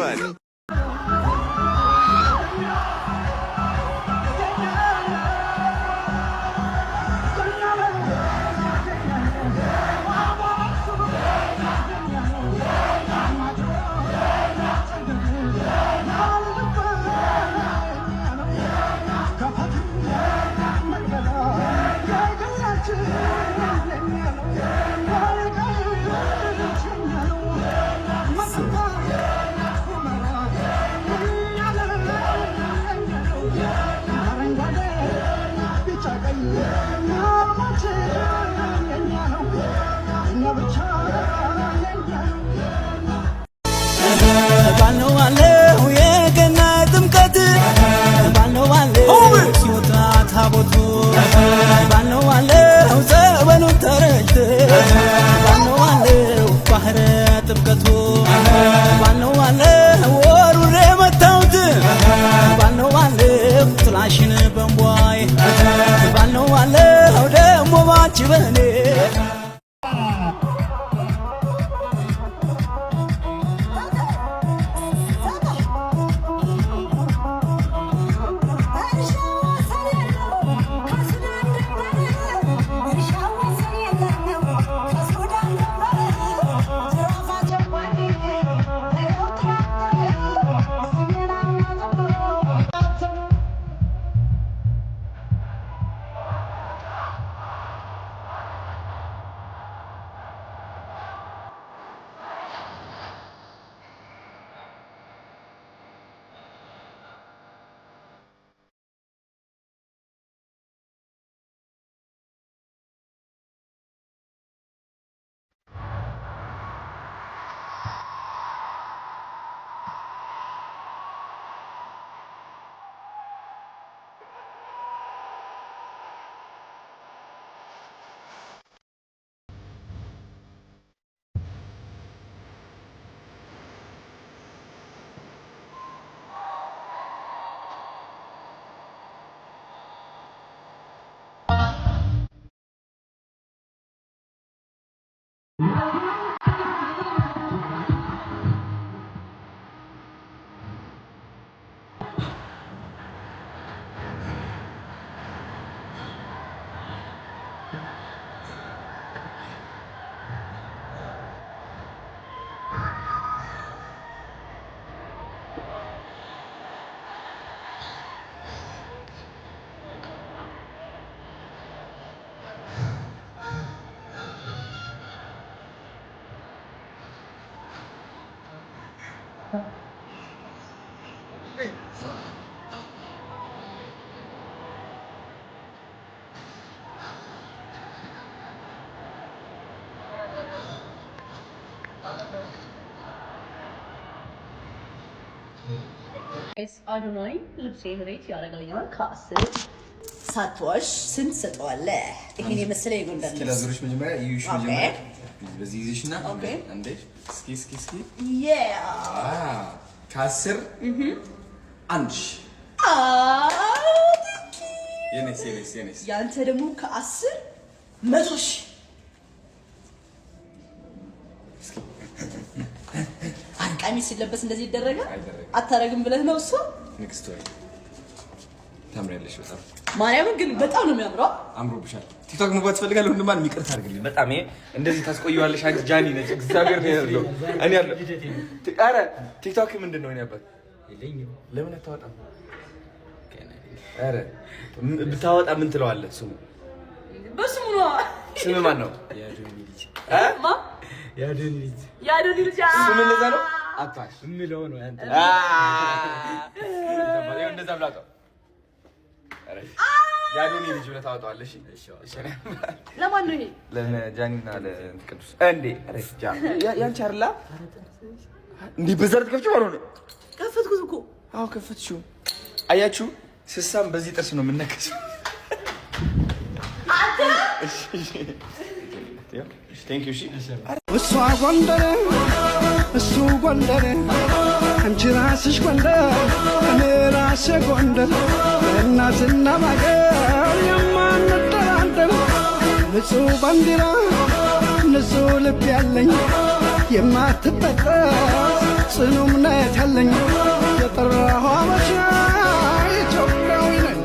man. Adonai ልብሴን ሬት ያደርግልኛል ከአስር ሳትዋሽ ስንት ሰጠዋለህ? ይሄን የመሰለ ይጎንዳል። ስለዚህ መጀመሪያ ይዩሽ መጀመሪያ በዚህ ይዘሽና አንዴ እስኪ ከአስር አንድ የኔስ ያንተ ደግሞ ከአስር 100 ሺህ ቀሚስ ሲለበስ እንደዚህ ይደረጋል? አታረግም ብለህ ነው እሱ? ኔክስት ወይ ታምሪያለሽ በጣም ማርያምን ግን በጣም ነው የሚያምረው። አምሮብሻል። ቲክቶክ መግባት ትፈልጋለሁ እንደማን ይቅርታ አድርግልኝ። በጣም ይሄ እንደዚህ ታስቆየዋለሽ አንቺ ጃኒ ነች። እግዚአብሔር ነው ያለው። እኔ ያለው ኧረ ቲክቶክ ምንድን ነው? እኔ አባት ለምን አታወጣም? ኧረ ብታወጣ ምን ትለዋለህ? ስሙ በስሙ ነው። ስም ማን ነው? ያዶኒ ልጅ ስም እንደዛ ነው። አታሽ ምለው ነው አንተ እንደዛ ብላጣው ያዶኒ ልጅ ብለህ ታወጣዋለሽ። እሺ ለማን ነው ይሄ? ለጃኒና ለቅዱስ እንዴ ረጃ ያንቺ አይደለ እንዴ? በዘርት ከፍቼ ማለት ነው። ከፈትኩት እኮ። አዎ ከፈትሽው። አያችሁ ስሳም በዚህ ጥርስ ነው የምነከሰው። አንተ እሺ ቴንክ ዩ። እሺ እሷ ጎንደር እሱ ጎንደር አንቺ ራስሽ ጎንደር እኔ ራሴ ጎንደር እናትና ማገር የማንደራደር ንጹህ ባንዲራ ንጹህ ልብ ያለኝ የማትበጠስ ጽኑ እምነት ያለኝ የጠራሁ አበሻ ኢትዮጵያዊ ነኝ።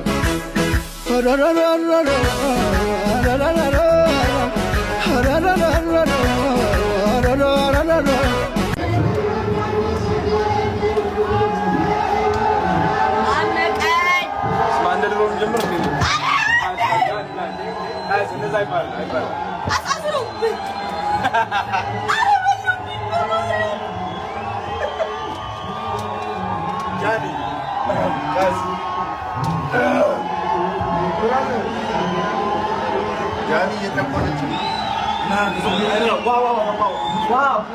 Wow,